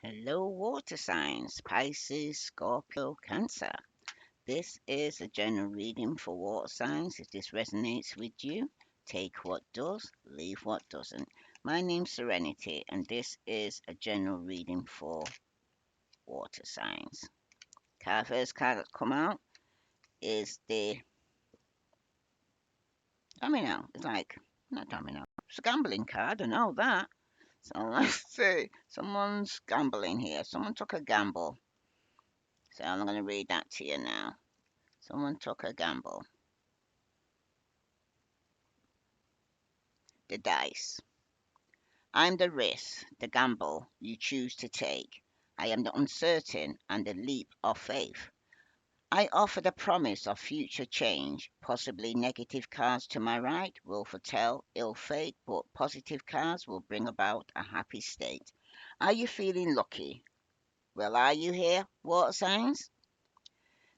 Hello, water signs, Pisces, Scorpio, Cancer. This is a general reading for water signs. If this resonates with you, take what does, leave what doesn't. My name's Serenity, and this is a general reading for water signs. First card that's come out is the domino. It's like, not domino, it's a gambling card, I know that. So let's see, someone's gambling here. Someone took a gamble. So I'm going to read that to you now. Someone took a gamble. The dice. I'm the risk, the gamble you choose to take. I am the uncertain and the leap of faith. I offer the promise of future change. Possibly negative cards to my right will foretell ill fate, but positive cards will bring about a happy state. Are you feeling lucky? Well, are you here, water signs?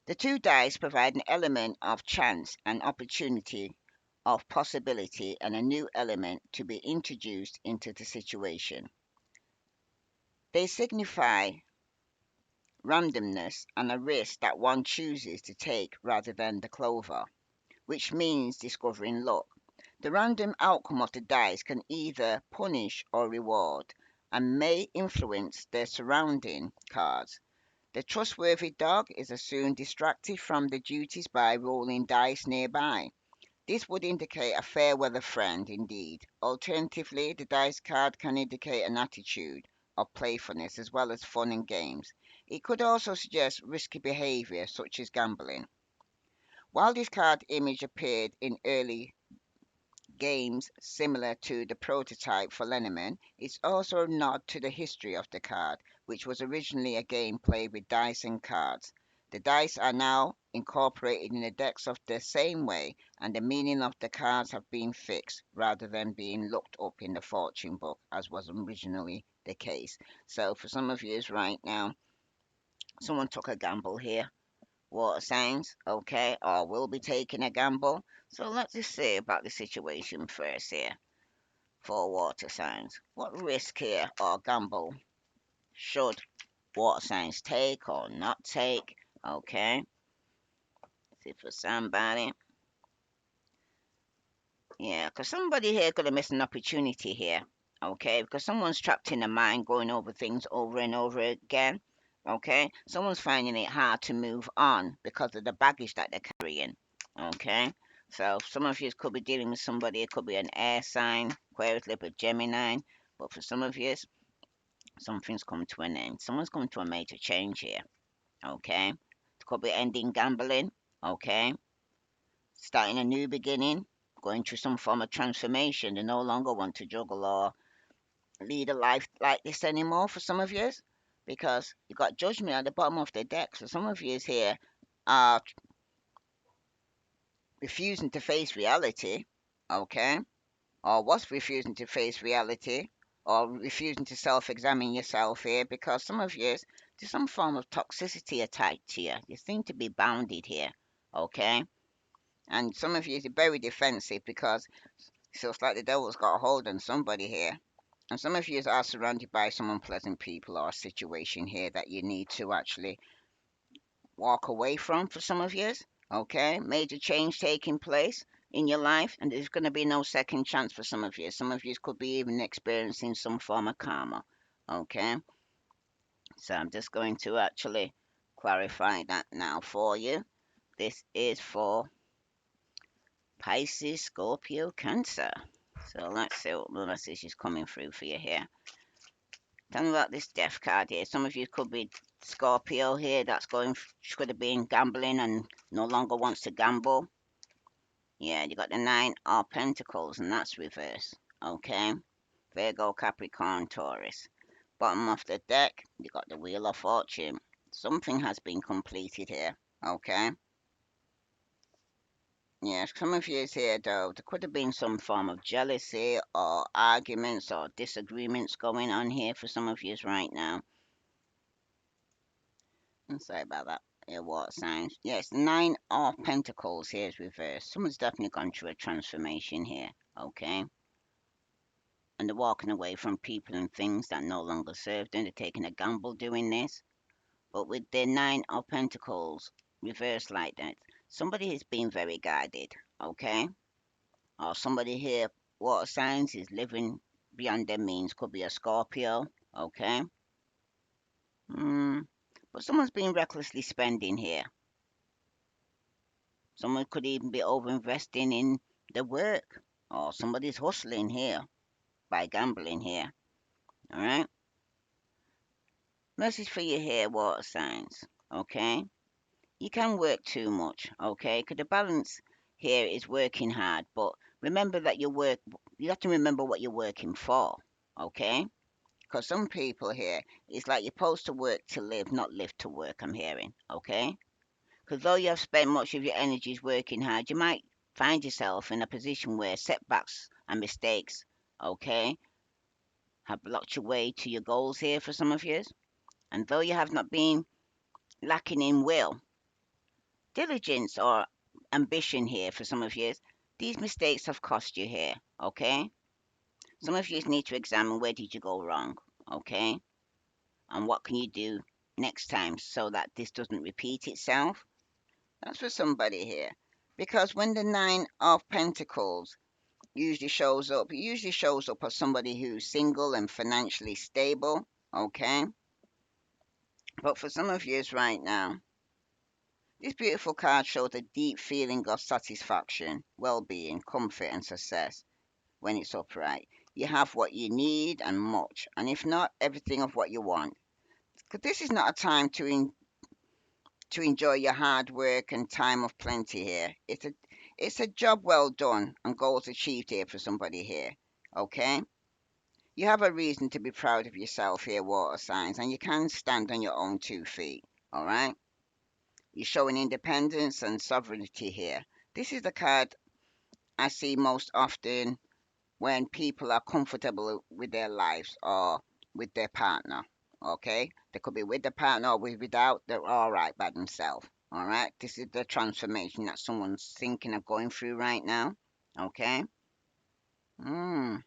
The two dice provide an element of chance and opportunity, of possibility, and a new element to be introduced into the situation. They signify randomness and a risk that one chooses to take rather than the clover, which means discovering luck. The random outcome of the dice can either punish or reward, and may influence the surrounding cards. The trustworthy dog is soon distracted from the duties by rolling dice nearby. This would indicate a fair weather friend indeed. Alternatively, the dice card can indicate an attitude of playfulness as well as fun and games. It could also suggest risky behavior such as gambling. While this card image appeared in early games similar to the prototype for Lenormand, it's also a nod to the history of the card, which was originally a game played with dice and cards. The dice are now incorporated in the decks of the same way, and the meaning of the cards have been fixed rather than being looked up in the fortune book, as was originally the case. So, for some of you right now, someone took a gamble here. Water signs, okay, or will be taking a gamble. So let's just see about the situation first here for water signs. What risk here or gamble should water signs take or not take? Okay, see for somebody. Yeah, because somebody here could have missed an opportunity here. Okay, because someone's trapped in a mind going over things over and over again. Okay, someone's finding it hard to move on because of the baggage that they're carrying. Okay, so some of you could be dealing with somebody, it could be an air sign, Aquarius, Libra, Gemini, but for some of you, something's come to an end. Someone's come to a major change here. Okay, it could be ending gambling. Okay, starting a new beginning, going through some form of transformation. They no longer want to juggle or lead a life like this anymore for some of you, because you got judgment at the bottom of the deck. So some of you here are refusing to face reality, okay, or was refusing to face reality, or refusing to self-examine yourself here, because some of you there's some form of toxicity attached to you. You seem to be bounded here, okay, and some of you are very defensive because it feels like the devil's got a hold on somebody here. And some of you are surrounded by some unpleasant people or a situation here that you need to actually walk away from for some of you. Okay, major change taking place in your life, and there's going to be no second chance for some of you. Some of you could be even experiencing some form of karma. Okay, so I'm just going to actually clarify that now for you. This is for Pisces, Scorpio, Cancer. So let's see what the message is coming through for you here. Tell me about this death card here. Some of you could be Scorpio here that's going, could have been gambling and no longer wants to gamble. Yeah, you got the Nine of Pentacles and that's reverse. Okay. Virgo, Capricorn, Taurus. Bottom of the deck, you got the Wheel of Fortune. Something has been completed here. Okay. Yeah, some of you here though, there could have been some form of jealousy or arguments or disagreements going on here for some of you right now. I'm sorry about that. Yeah, water signs. Yes, Nine of Pentacles here is reversed. Someone's definitely gone through a transformation here. Okay. and they're walking away from people and things that no longer serve them. They're taking a gamble doing this. But with the Nine of Pentacles reversed like that, somebody is being very guided, okay? Or somebody here, water signs, is living beyond their means. Could be a Scorpio, okay? Mm. But someone's being recklessly spending here. Someone could even be over investing in the work, or somebody's hustling here by gambling here, all right? Message for you here, water signs, okay? You can work too much, okay? Because the balance here is working hard, but remember that you have to remember what you're working for, okay? Because some people here, it's like you're supposed to work to live, not live to work, I'm hearing, okay? Because though you have spent much of your energies working hard, you might find yourself in a position where setbacks and mistakes, okay, have blocked your way to your goals here for some of you. And though you have not been lacking in will, diligence, or ambition here for some of you, these mistakes have cost you here, okay? Some of you need to examine where did you go wrong, okay? And what can you do next time so that this doesn't repeat itself? That's for somebody here. Because when the Nine of Pentacles usually shows up, it usually shows up as somebody who's single and financially stable, okay? But for some of you right now, this beautiful card shows a deep feeling of satisfaction, well-being, comfort and success when it's upright. You have what you need and much, and if not, everything of what you want. Because this is not a time to enjoy your hard work and time of plenty here. It's a job well done and goals achieved here for somebody here. Okay? You have a reason to be proud of yourself here, water signs, and you can stand on your own 2 feet. Alright? You're showing independence and sovereignty here. This is the card I see most often when people are comfortable with their lives or with their partner. Okay? They could be with the partner or without, they're all right by themselves. All right? This is the transformation that someone's thinking of going through right now. Okay? Mm,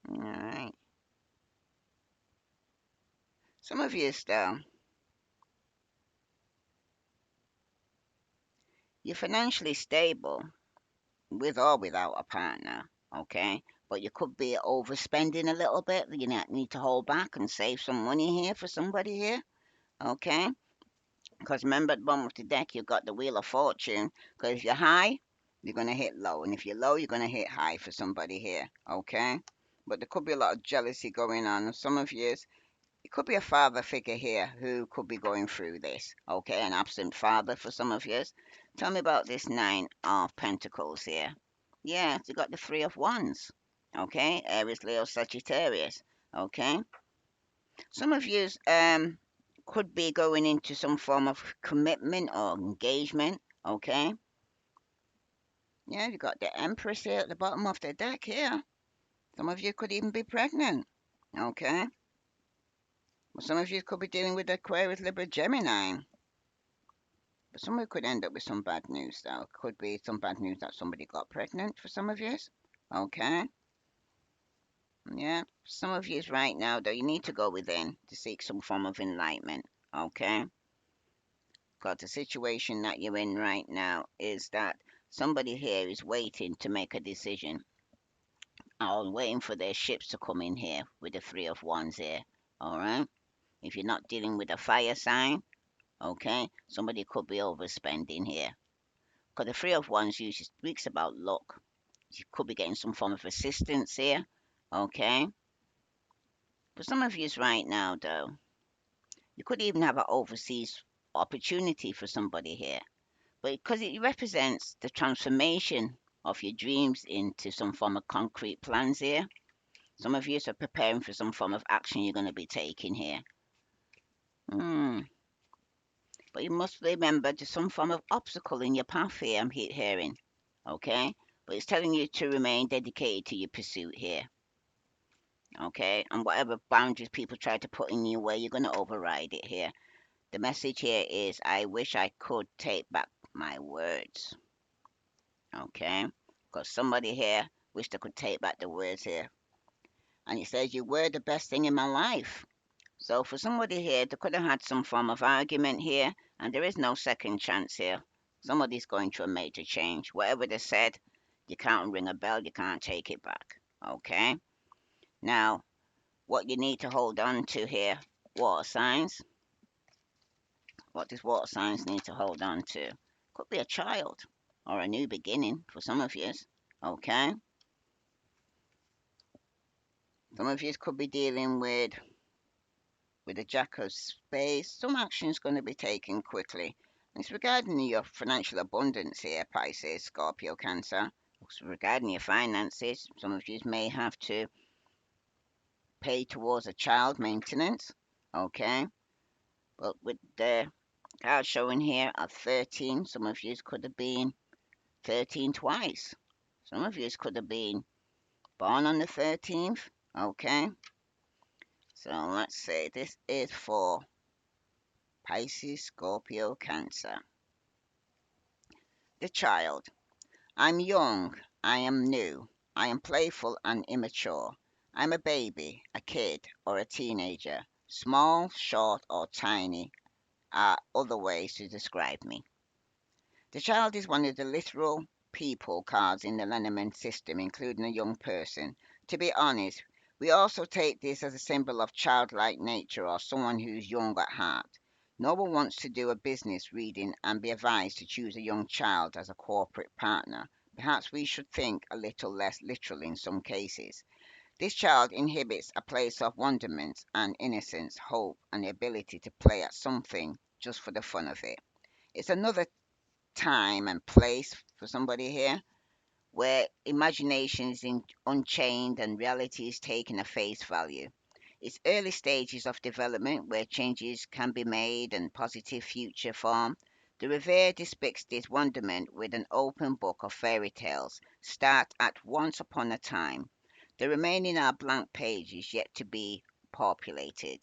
all right. Some of you, though, you're financially stable with or without a partner. Okay? But you could be overspending a little bit. You need to hold back and save some money here for somebody here. Okay? Because remember at the bottom of the deck, you've got the Wheel of Fortune. Because if you're high, you're going to hit low. And if you're low, you're going to hit high for somebody here. Okay? But there could be a lot of jealousy going on. Some of you, it could be a father figure here who could be going through this. Okay? An absent father for some of you. Tell me about this Nine of Pentacles here. Yeah, you got the Three of Wands. Okay? Aries, Leo, Sagittarius. Okay? Some of you could be going into some form of commitment or engagement. Okay. Yeah, you got the Empress here at the bottom of the deck here. Some of you could even be pregnant. Okay. But some of you could be dealing with Aquarius, Libra, Gemini. But some of you could end up with some bad news though. Could be some bad news that somebody got pregnant for some of you. Okay. Yeah. Some of you right now though, you need to go within to seek some form of enlightenment. Okay. Because the situation that you're in right now is that somebody here is waiting to make a decision or waiting for their ships to come in here with the Three of Wands here. All right. If you're not dealing with a fire sign, okay, somebody could be overspending here. Because the Three of Wands usually speaks about luck. You could be getting some form of assistance here. Okay. For some of you right now, though, you could even have an overseas opportunity for somebody here. But because it represents the transformation of your dreams into some form of concrete plans here. Some of you are preparing for some form of action you're going to be taking here. But you must remember there's some form of obstacle in your path here, I'm hearing. Okay? But it's telling you to remain dedicated to your pursuit here. Okay? And whatever boundaries people try to put in your way, you're going to override it here. The message here is, I wish I could take back my words. Okay? Because somebody here wish they could take back the words here. And it says, you were the best thing in my life. So for somebody here, they could have had some form of argument here, and there is no second chance here. Somebody's going through a major change. Whatever they said, you can't ring a bell, you can't take it back. Okay? Now, what you need to hold on to here, water signs. What does water signs need to hold on to? Could be a child or a new beginning for some of you. Okay? Some of you could be dealing with a jack of spades. Some action is going to be taken quickly. It's regarding your financial abundance here, Pisces, Scorpio, Cancer. It's regarding your finances. Some of you may have to pay towards a child maintenance. Okay? But with the card showing here at 13, some of you could have been 13 twice. Some of you could have been born on the 13th. Okay? So let's say this is for Pisces, Scorpio, Cancer. The child. I'm young, I am new, I am playful and immature. I'm a baby, a kid, or a teenager. Small, short, or tiny are other ways to describe me. The child is one of the literal people cards in the Lenormand system, including a young person. To be honest, we also take this as a symbol of childlike nature or someone who's young at heart. No one wants to do a business reading and be advised to choose a young child as a corporate partner. Perhaps we should think a little less literal in some cases. This child inhibits a place of wonderment and innocence, hope, and the ability to play at something just for the fun of it. It's another time and place for somebody here where imagination is unchained and reality is taken at face value. It's early stages of development where changes can be made and positive future form. The Revere depicts this wonderment with an open book of fairy tales, start at once upon a time. The remaining are blank pages yet to be populated.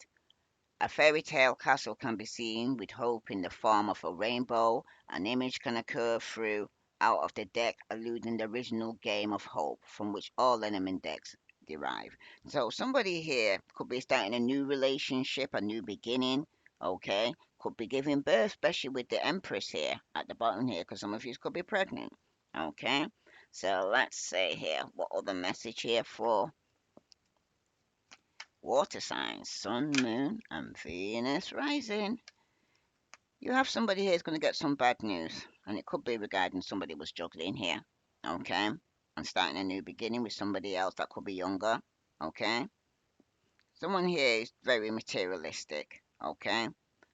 A fairy tale castle can be seen with hope in the form of a rainbow. An image can occur through out of the deck, alluding the original game of hope from which all element decks derive. So somebody here could be starting a new relationship, a new beginning. Okay, could be giving birth, especially with the Empress here at the bottom here, because some of you could be pregnant. Okay, so let's say here what other message here for water signs, Sun, Moon, and Venus rising. You have somebody here who's going to get some bad news, and it could be regarding somebody was juggling here, okay? And starting a new beginning with somebody else that could be younger, okay? Someone here is very materialistic, okay?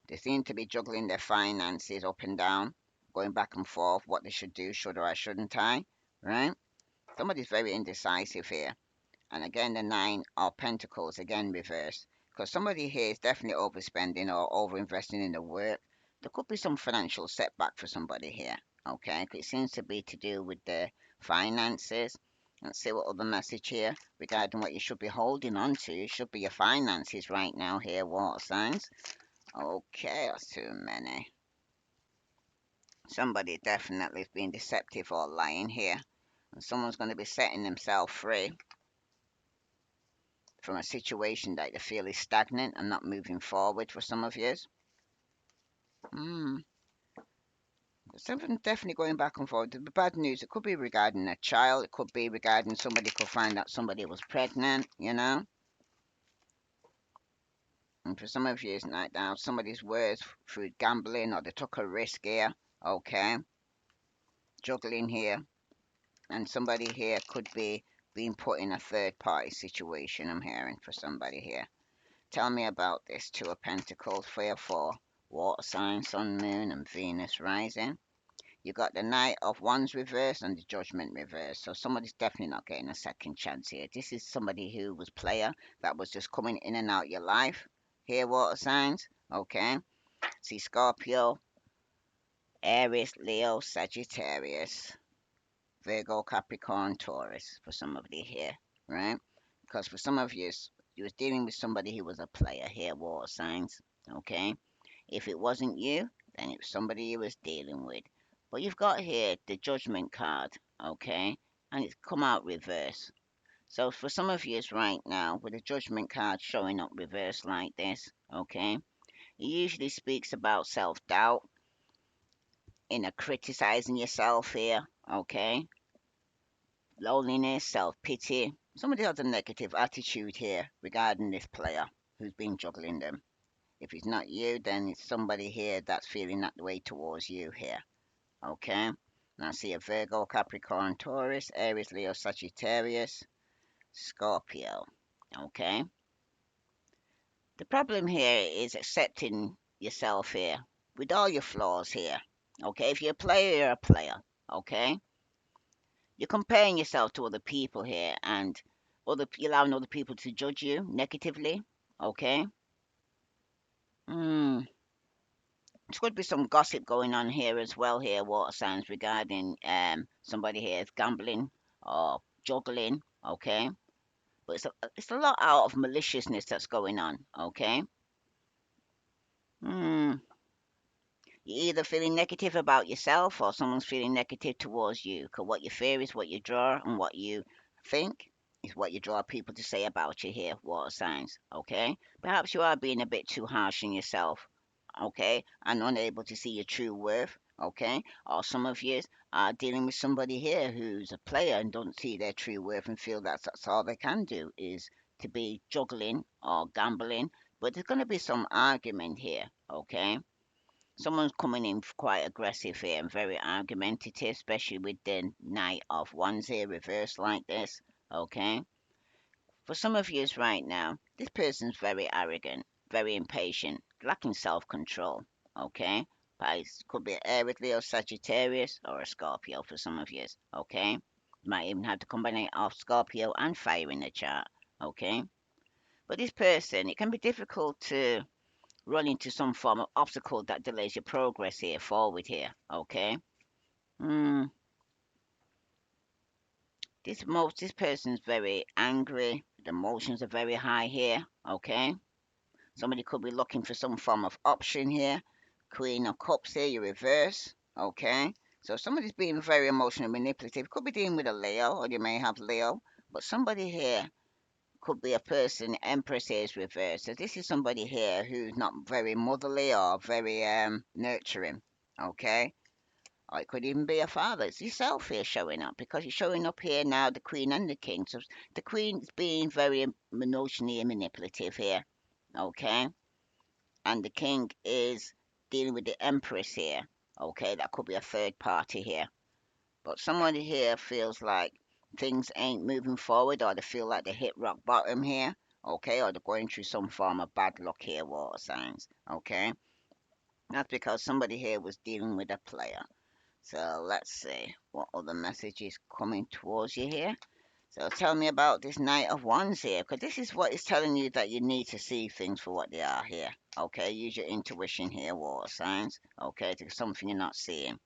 They seem to be juggling their finances up and down, going back and forth, what they should do, should or I shouldn't I, right? Somebody's very indecisive here. And again, the Nine of Pentacles, again reversed. Because somebody here is definitely overspending or overinvesting in the work. There could be some financial setback for somebody here. Okay, it seems to be to do with the finances. Let's see what other message here regarding what you should be holding on to. It should be your finances right now here, water signs. Okay, that's too many. Somebody definitely is being deceptive or lying here. And someone's going to be setting themselves free from a situation that you feel is stagnant and not moving forward for some of you. Hmm. Something definitely going back and forth. The bad news, it could be regarding a child, it could be regarding somebody could find out somebody was pregnant, you know. And for some of you, it's like now somebody's words through gambling or they took a risk here, okay, juggling here, and somebody here could be being put in a third party situation. I'm hearing for somebody here. Tell me about this. Two of Pentacles, 3 or 4. Water sign, Sun, Moon, and Venus rising. You got the Knight of Wands reverse and the Judgment reverse. So somebody's definitely not getting a second chance here. This is somebody who was player that was just coming in and out your life. Here, water signs. Okay. See Scorpio, Aries, Leo, Sagittarius, Virgo, Capricorn, Taurus for somebody here, right? Because for some of you was dealing with somebody who was a player here, water signs, okay? If it wasn't you, then it was somebody you was dealing with. But you've got here the Judgment card, okay? and it's come out reverse. So for some of you right now, with the judgment card showing up reverse like this, okay, it usually speaks about self-doubt, inner criticizing yourself here, okay, loneliness, self-pity. Somebody has a negative attitude here regarding this player who's been juggling them. If it's not you, then it's somebody here that's feeling that way towards you here, okay? And I see a Virgo, Capricorn, Taurus, Aries, Leo, Sagittarius, Scorpio, okay? The problem here is accepting yourself here with all your flaws here. Okay, if you're a player, you're a player. Okay, you're comparing yourself to other people here, and you're allowing other people to judge you negatively. Okay, mm, there could be some gossip going on here as well. Here, water signs regarding somebody here is gambling or juggling. Okay, but it's a lot out of maliciousness that's going on. Okay. Hmm. You're either feeling negative about yourself or someone's feeling negative towards you. Because what you fear is what you draw, and what you think is what you draw people to say about you here, water signs. Okay? Perhaps you are being a bit too harsh on yourself. Okay? And unable to see your true worth. Okay? Or some of you are dealing with somebody here who's a player and don't see their true worth and feel that's all they can do is to be juggling or gambling. But there's going to be some argument here. Okay? Someone's coming in quite aggressive here and very argumentative, especially with the Knight of Wands here reversed like this. Okay? For some of you right now, this person's very arrogant, very impatient, lacking self-control. Okay? Could be Aries, Leo, Sagittarius, or a Scorpio for some of you. Okay? You might even have the combination of Scorpio and fire in the chart. Okay? But this person, it can be difficult to run into some form of obstacle that delays your progress here, forward here, okay? Mm, this person's very angry. The emotions are very high here, okay? Somebody could be looking for some form of option here. Queen of Cups here, you reverse, okay? So somebody's being very emotional manipulative. Could be dealing with a Leo, or you may have Leo, but somebody here could be a person. Empress here is reversed. So this is somebody here who's not very motherly or very nurturing. Okay? Or it could even be a father. It's yourself here showing up because you're showing up here now, the queen and the king. So the queen's being very emotionally manipulative here. Okay? And the king is dealing with the empress here. Okay? That could be a third party here. But someone here feels like things ain't moving forward, or they feel like they hit rock bottom here, okay, or they're going through some form of bad luck here, water signs, okay. That's because somebody here was dealing with a player. So let's see what other message is coming towards you here. So tell me about this Knight of Wands here, because this is what is telling you that you need to see things for what they are here. Okay, use your intuition here, water signs. Okay, to something you're not seeing.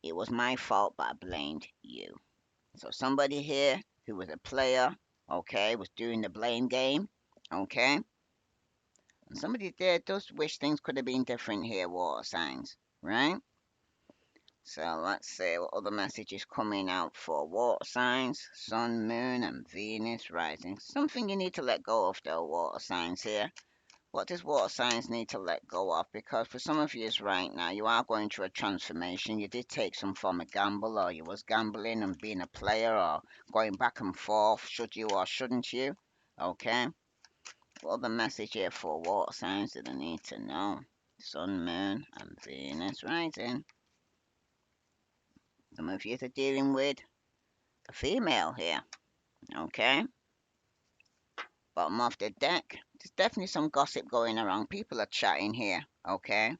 It was my fault, but I blamed you. So somebody here who was a player, okay, was doing the blame game, okay. And somebody there does wish things could have been different here, water signs, right? So let's see what other message is coming out for water signs, sun, moon, and Venus rising. Something you need to let go of though, water signs here. What does water signs need to let go of? Because for some of you right now, you are going through a transformation. You did take some form of gamble, or you was gambling and being a player, or going back and forth, should you or shouldn't you? Okay. What the message here for water signs that I need to know? Sun, moon, and Venus rising. Some of you are dealing with a female here. Okay. Bottom of the deck. There's definitely some gossip going around. People are chatting here. Okay.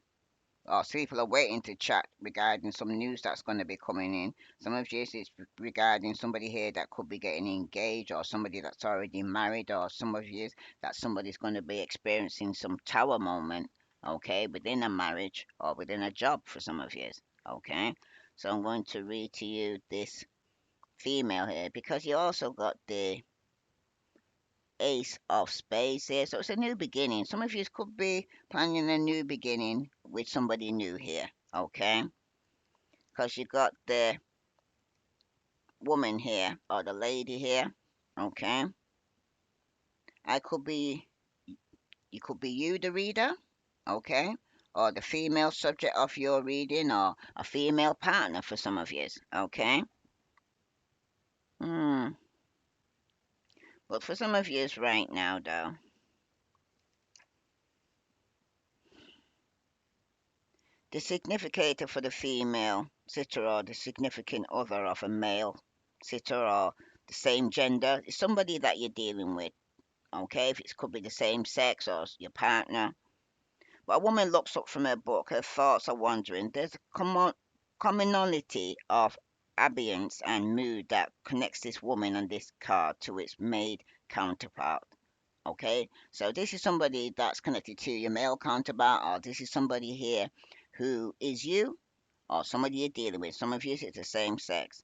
Oh, so people are waiting to chat regarding some news that's going to be coming in. Some of this is regarding somebody here that could be getting engaged, or somebody that's already married, or some of you that somebody's going to be experiencing some tower moment, okay, within a marriage or within a job for some of you, okay. So I'm going to read to you this female here because you also got the Ace of Spades here. So it's a new beginning. Some of you could be planning a new beginning with somebody new here. Okay? Because you got the woman here or the lady here, okay? I could be, you could be you, the reader, okay? Or the female subject of your reading, or a female partner for some of you, okay? Hmm. But for some of you right now, though, the significator for the female sitter or the significant other of a male sitter or the same gender is somebody that you're dealing with, okay? If it could be the same sex or your partner. But a woman looks up from her book, her thoughts are wandering. There's a commonality of ambience and mood that connects this woman on this card to its maid counterpart. Okay, so this is somebody that's connected to your male counterpart, or this is somebody here who is you, or somebody you're dealing with. Some of you, it's the same sex.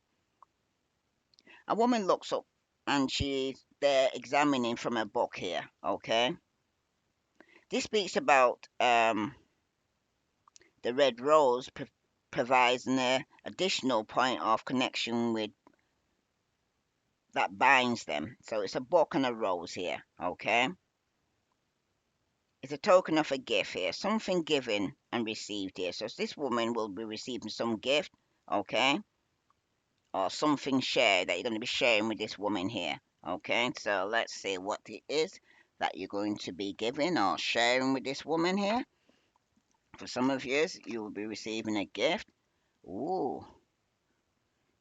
A woman looks up and she's there examining from a book here. Okay, this speaks about the red rose provides an additional point of connection with that binds them. So it's a book and a rose here. Okay, it's a token of a gift here, something given and received here. So this woman will be receiving some gift, okay, or something shared that you're going to be sharing with this woman here. Okay, so let's see what it is that you're going to be giving or sharing with this woman here. For some of you, you will be receiving a gift. Ooh,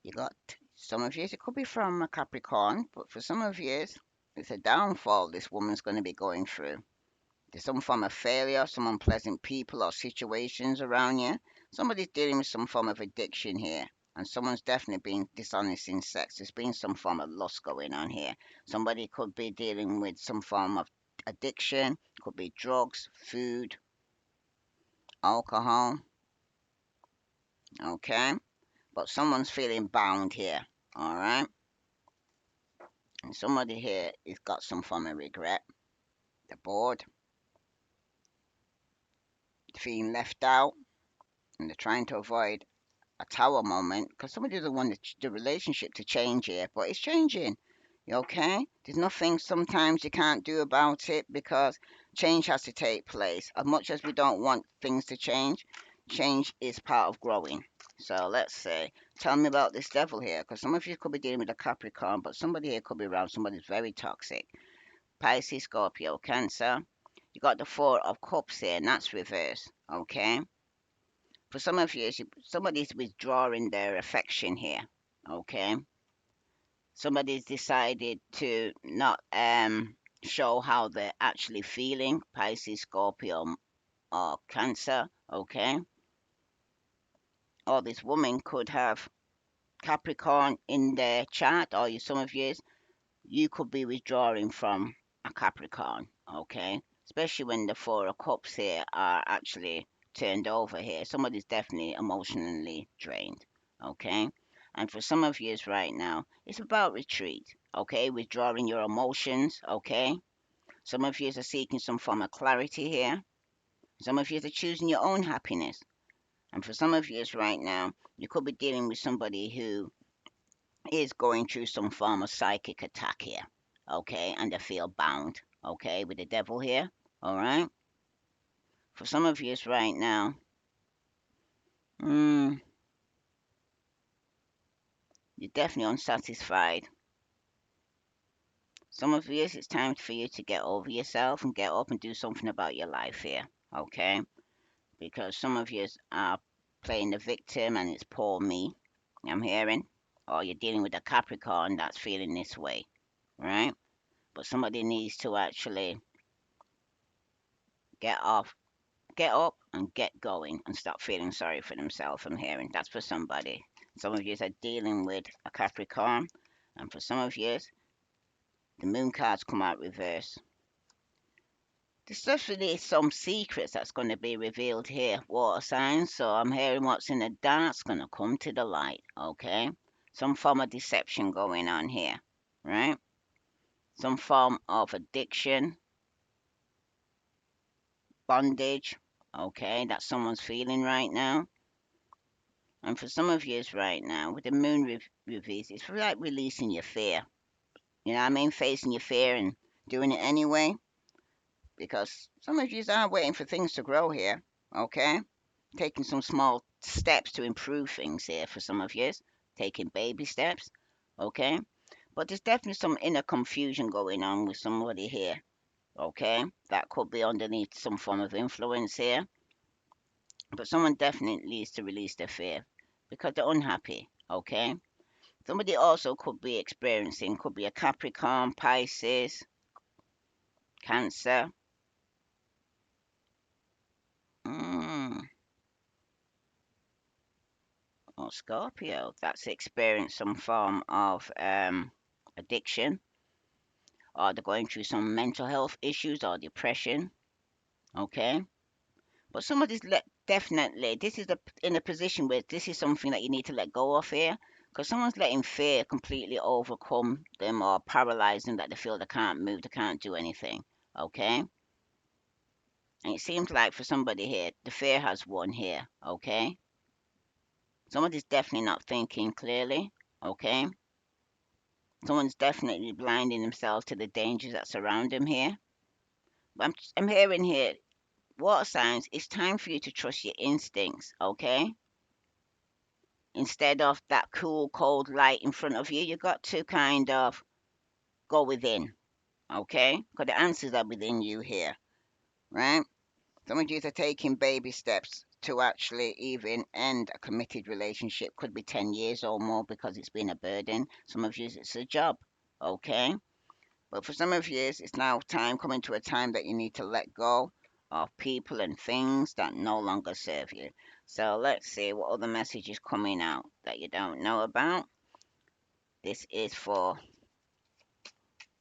you got some of you, it could be from a Capricorn, but for some of you, it's a downfall this woman's going to be going through. There's some form of failure, some unpleasant people or situations around you. Somebody's dealing with some form of addiction here. And someone's definitely being dishonest in sex. There's been some form of lust going on here. Somebody could be dealing with some form of addiction, could be drugs, food, alcohol, okay? But someone's feeling bound here, all right? And somebody here has got some form of regret. They're bored, feeling left out, and they're trying to avoid a tower moment because somebody doesn't want the relationship to change here, but it's changing. Okay? There's nothing sometimes you can't do about it because change has to take place. As much as we don't want things to change, change is part of growing. So let's say, tell me about this devil here because some of you could be dealing with a Capricorn, but somebody here could be around somebody's very toxic. Pisces, Scorpio, Cancer. You got the Four of Cups here, and that's reverse. Okay? For some of you, somebody's withdrawing their affection here. Okay, somebody's decided to not show how they're actually feeling. Pisces, Scorpio, or Cancer. Okay, or this woman could have Capricorn in their chart, or some of you could be withdrawing from a Capricorn. Okay, especially when the Four of Cups here are actually turned over here. Somebody's definitely emotionally drained. Okay, and for some of you right now, it's about retreat. Okay, withdrawing your emotions. Okay, some of you are seeking some form of clarity here. Some of you are choosing your own happiness. And for some of you right now, you could be dealing with somebody who is going through some form of psychic attack here, okay, and they feel bound, okay, with the devil here, all right. For some of you right now, mm, you're definitely unsatisfied. Some of you, it's time for you to get over yourself and get up and do something about your life here, okay, because some of you are playing the victim and it's poor me, I'm hearing, or you're dealing with a Capricorn that's feeling this way, right? But somebody needs to actually get off get up and get going and stop feeling sorry for themselves. I'm hearing that's for somebody. Some of you are dealing with a Capricorn, and for some of you, the moon cards come out reverse. There's definitely some secrets that's going to be revealed here, water signs. So I'm hearing what's in the dark's going to come to the light, okay? Some form of deception going on here, right? Some form of addiction, bondage, okay, that someone's feeling right now. And for some of you right now, with the moon reverse, it's like releasing your fear. You know what I mean? Facing your fear and doing it anyway. Because some of you are waiting for things to grow here. Okay? Taking some small steps to improve things here for some of you. Taking baby steps. Okay? But there's definitely some inner confusion going on with somebody here. Okay? That could be underneath some form of influence here. But someone definitely needs to release their fear because they're unhappy. Okay? Somebody also could be experiencing, could be a Capricorn, Pisces, Cancer, mm, or Scorpio that's experienced some form of addiction, or they're going through some mental health issues or depression. Okay, but somebody's definitely this is in a position where this is something that you need to let go of here, because someone's letting fear completely overcome them or paralyze them that they feel they can't move, they can't do anything. Okay, and it seems like for somebody here, the fear has won here. Okay, somebody's definitely not thinking clearly. Okay, someone's definitely blinding themselves to the dangers that surround them here. But I'm hearing here, water signs, it's time for you to trust your instincts. Okay, instead of that cool, cold light in front of you, you got to kind of go within. Okay, because the answers are within you here, right? Some of you are taking baby steps to actually even end a committed relationship. Could be 10 years or more because it's been a burden. Some of you, it's a job. Okay. But for some of you, it's now time coming to a time that you need to let go of people and things that no longer serve you. So let's see what other message is coming out that you don't know about. This is for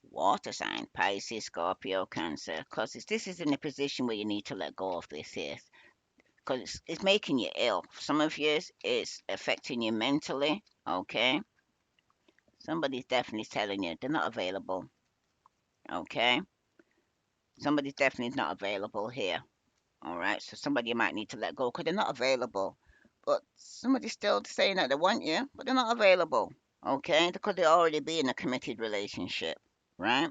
water sign, Pisces, Scorpio, Cancer. Because this is in a position where you need to let go of this here. Because it's making you ill. Some of you, it's affecting you mentally. Okay. Somebody's definitely telling you they're not available. Okay. Somebody's definitely not available here. All right. So somebody might need to let go because they're not available. But somebody's still saying that they want you, but they're not available. Okay. Because they already be in a committed relationship. Right.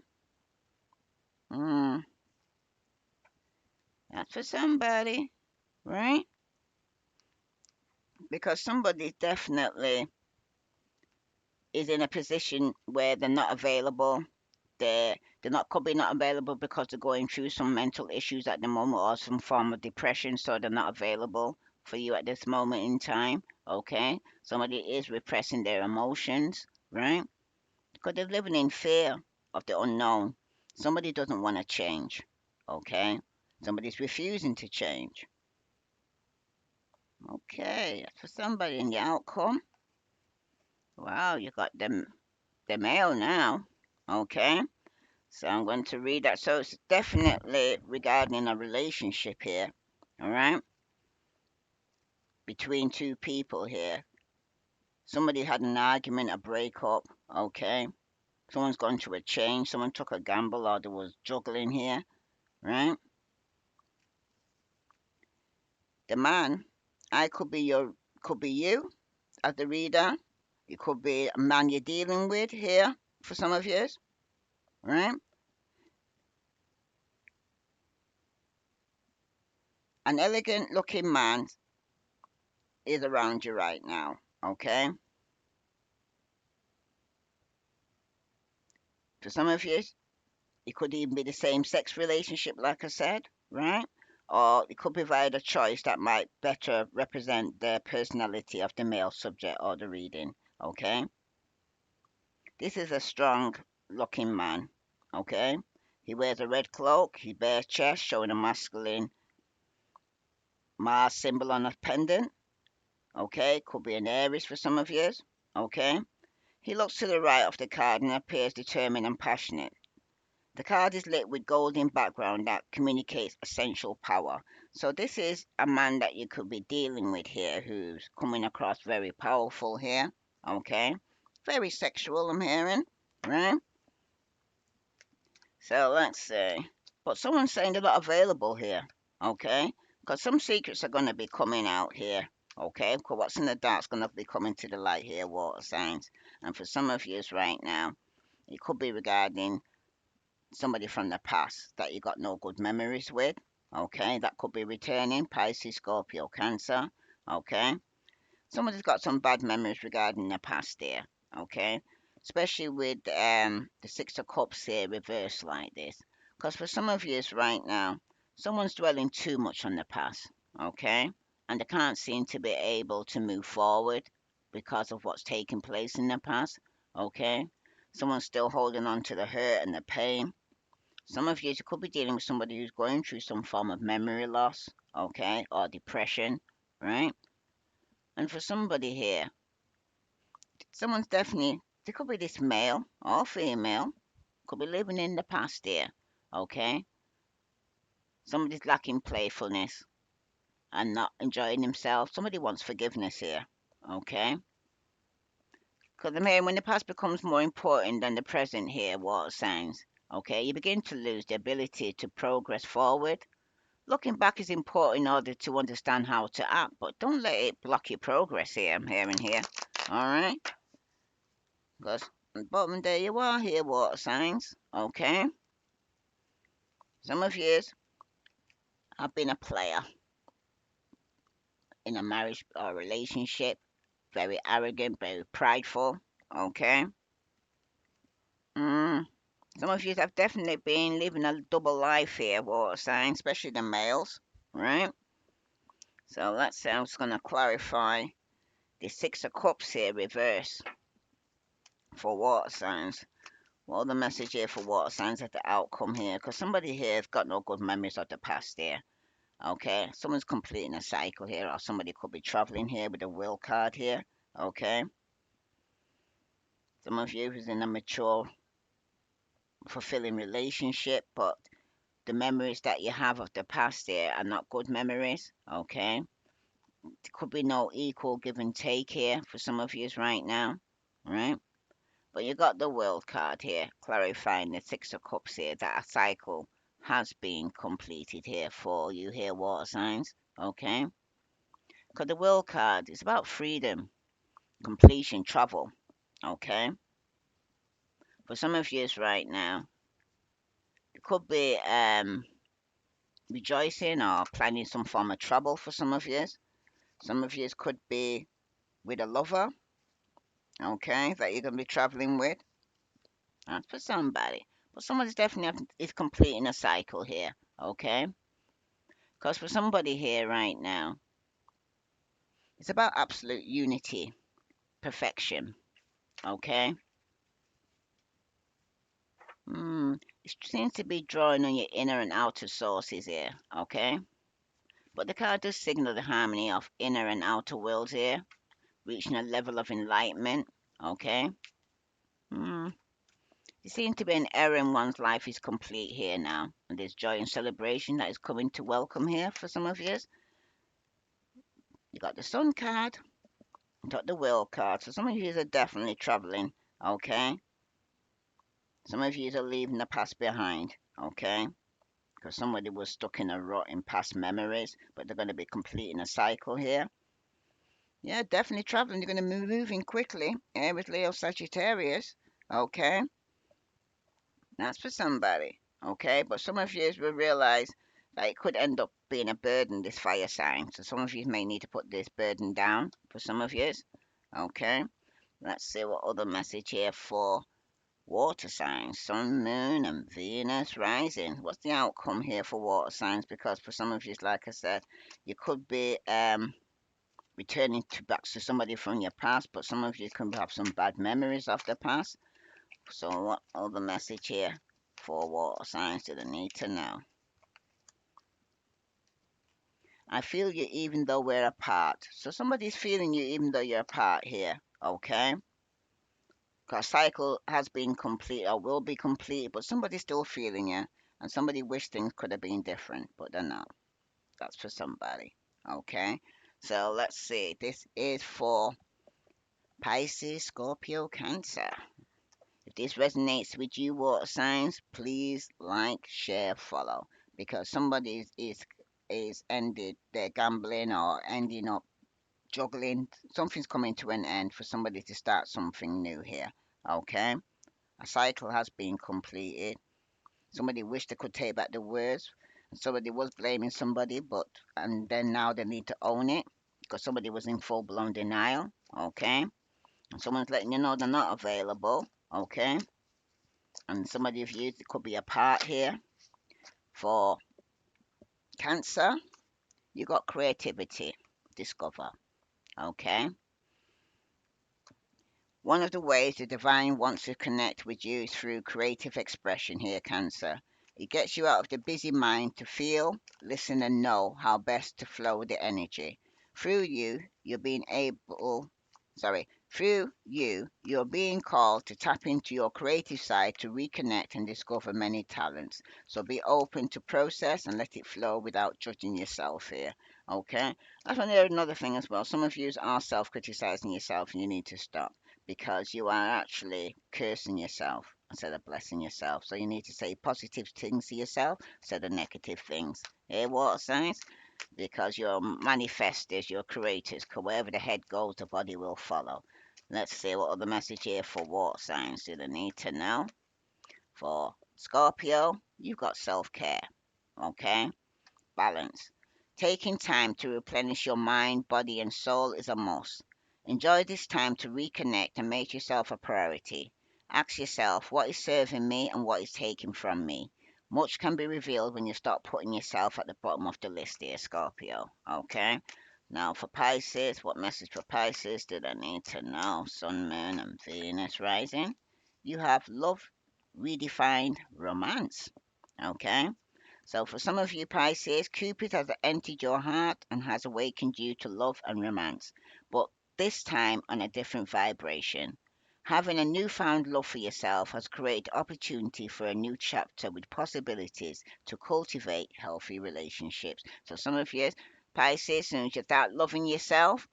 Mm, that's for somebody. Right. Because somebody definitely is in a position where they're not available. They're not could be not available because they're going through some mental issues at the moment or some form of depression, so they're not available for you at this moment in time. Okay, somebody is repressing their emotions, right? Because they're living in fear of the unknown. Somebody doesn't want to change. Okay, somebody's refusing to change. Okay, that's for somebody in the outcome. Wow, you got the male now. Okay. So I'm going to read that. So it's definitely regarding a relationship here, all right, between two people here. Somebody had an argument, a breakup, okay. Someone's gone through a change. Someone took a gamble, or there was juggling here, right? The man, I could be you as the reader. It could be a man you're dealing with here for some of you, right? An elegant looking man is around you right now, okay? For some of you, it could even be the same sex relationship, like I said, right? Or it could provide a choice that might better represent the personality of the male subject or the reading. Okay? This is a strong looking man. Okay? He wears a red cloak, he bears chest, showing a masculine Mars symbol on a pendant. Okay? Could be an Aries for some of you. Okay? He looks to the right of the card and appears determined and passionate. The card is lit with golden background that communicates essential power. So this is a man that you could be dealing with here who's coming across very powerful here. Okay. Very sexual, I'm hearing. Right? So let's see. But someone's saying they're not available here. Okay. Because some secrets are going to be coming out here. Okay, because what's in the dark's going to be coming to the light here, water signs. And for some of you right now, it could be regarding somebody from the past that you got no good memories with. Okay, that could be returning Pisces, Scorpio, Cancer. Okay, somebody's got some bad memories regarding the past there. Okay, especially with the Six of Cups here reversed like this. Because for some of you right now, someone's dwelling too much on the past. Okay, and they can't seem to be able to move forward because of what's taking place in the past. Okay, someone's still holding on to the hurt and the pain. Some of you could be dealing with somebody who's going through some form of memory loss, okay, or depression, right? And for somebody here, someone's definitely, there could be this male or female, could be living in the past here, okay? Somebody's lacking playfulness and not enjoying himself. Somebody wants forgiveness here, okay? Because when the past becomes more important than the present here, water signs, okay, you begin to lose the ability to progress forward. Looking back is important in order to understand how to act, but don't let it block your progress here, here and here. Alright? Because bottom there you are here, water signs. Okay? Some of you have been a player in a marriage or relationship, very arrogant, very prideful. Okay? Mm. Some of you have definitely been living a double life here, water signs, especially the males. Right? So let's say I'm just going to clarify the Six of Cups here, reverse. For water signs. Well, the message here for water signs at the outcome here, because somebody here has got no good memories of the past here. Okay, someone's completing a cycle here, or somebody could be traveling here with a will card here. Okay, some of you who's in a mature, fulfilling relationship, but the memories that you have of the past here are not good memories. Okay, there could be no equal give and take here for some of you right now. Right? But you got the world card here, clarifying the Six of Cups here that a cycle has been completed here for you here, water signs. Okay? Because the world card is about freedom, completion, travel. Okay? For some of you right now, it could be rejoicing or planning some form of travel for some of you. Some of you could be with a lover, okay, that you're going to be traveling with. That's for somebody. But someone's definitely is completing a cycle here, okay? Because for somebody here right now, it's about absolute unity, perfection, okay? It seems to be drawing on your inner and outer sources here, okay? But the card does signal the harmony of inner and outer worlds here, reaching a level of enlightenment, okay? Hmm. There seems to be an era in one's life is complete here now, and there's joy and celebration that is coming to welcome here for some of you. You got the Sun card, you got the World card, so some of you are definitely traveling, okay? Some of you are leaving the past behind, okay? Because somebody was stuck in a rut in past memories, but they're going to be completing a cycle here. Yeah, definitely traveling. You're going to be moving quickly with Leo Sagittarius, okay? That's for somebody, okay? But some of you will realize that it could end up being a burden, this fire sign. So some of you may need to put this burden down for some of you, okay? Let's see what other message here for water signs, Sun, Moon, and Venus rising. What's the outcome here for water signs? Because for some of you, like I said, you could be returning back to somebody from your past, but some of you can have some bad memories of the past. So what other message here for water signs do they need to know? I feel you even though we're apart. So somebody's feeling you even though you're apart here, okay? Because cycle has been complete or will be complete, but somebody's still feeling you, and somebody wish things could have been different, but they're not. That's for somebody, okay? So let's see. This is for Pisces, Scorpio, Cancer. If this resonates with you, water signs, please like, share, follow, because somebody is ended their gambling or ending up juggling. Something's coming to an end for somebody to start something new here. Okay? A cycle has been completed. Somebody wished they could take back the words. Somebody was blaming somebody, but and then now they need to own it because somebody was in full blown denial. Okay? And someone's letting you know they're not available. Okay? And somebody of you could be a part here. For Cancer, you got creativity. Discover. Okay? One of the ways the divine wants to connect with you is through creative expression here, Cancer. It gets you out of the busy mind to feel, listen, and know how best to flow the energy. Through you, you're being able, you're being called to tap into your creative side to reconnect and discover many talents. So be open to process and let it flow without judging yourself here. Okay? That's another thing as well. Some of you are self criticizing yourself and you need to stop because you are actually cursing yourself instead of blessing yourself. So you need to say positive things to yourself instead of negative things. Hear water signs? Because you're manifestors, you're creators. 'Cause wherever the head goes, the body will follow. Let's see what other message here for water signs do they need to know. For Scorpio, you've got self-care. Okay? Balance. Taking time to replenish your mind, body, and soul is a must. Enjoy this time to reconnect and make yourself a priority. Ask yourself what is serving me and what is taking from me. Much can be revealed when you start putting yourself at the bottom of the list here, Scorpio. Okay? Now for Pisces, what message for Pisces did I need to know? Sun, Moon, and Venus rising. You have love, redefined romance. Okay? So for some of you Pisces, Cupid has entered your heart and has awakened you to love and romance, but this time on a different vibration. Having a newfound love for yourself has created opportunity for a new chapter with possibilities to cultivate healthy relationships. So some of you Pisces, as soon as you start loving yourself,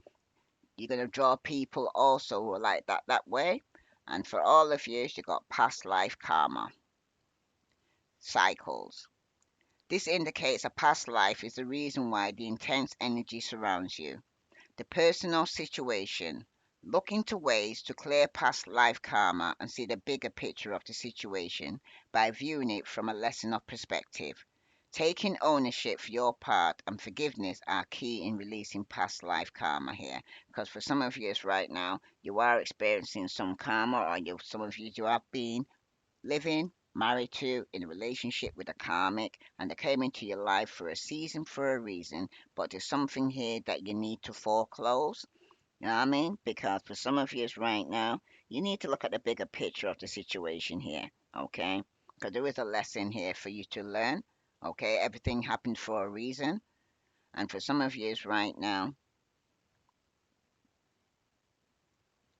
you're going to draw people also who are like that way. And for all of you, you got past life karma cycles. This indicates a past life is the reason why the intense energy surrounds you. The personal situation. Look into ways to clear past life karma and see the bigger picture of the situation by viewing it from a lesson of perspective. Taking ownership for your part and forgiveness are key in releasing past life karma here. Because for some of you right now, you are experiencing some karma, or some of you have been living, married to, in a relationship with a karmic, and they came into your life for a season for a reason, but there's something here that you need to foreclose. You know what I mean? Because for some of you right now, you need to look at the bigger picture of the situation here, okay? Because there is a lesson here for you to learn, okay? Everything happened for a reason, and for some of you right now,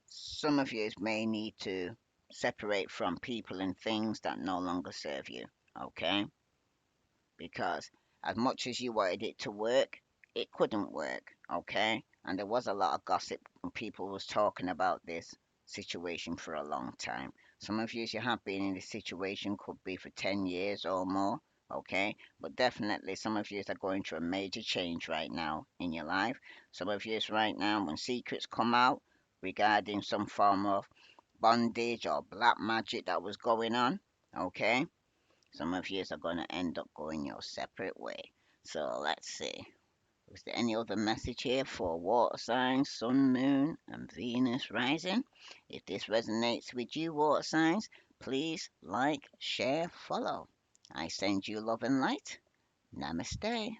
some of you may need to separate from people and things that no longer serve you, okay? Because as much as you wanted it to work, it couldn't work, okay? And there was a lot of gossip and people was talking about this situation for a long time. Some of you have been in this situation could be for 10 years or more, okay? But definitely some of you are going through a major change right now in your life. Some of you right now, when secrets come out regarding some form of bondage or black magic that was going on, okay? Some of you are going to end up going your separate way. So let's see. Was there any other message here for water signs, sun, moon, and Venus rising? If this resonates with you, water signs, please like, share, follow. I send you love and light. Namaste.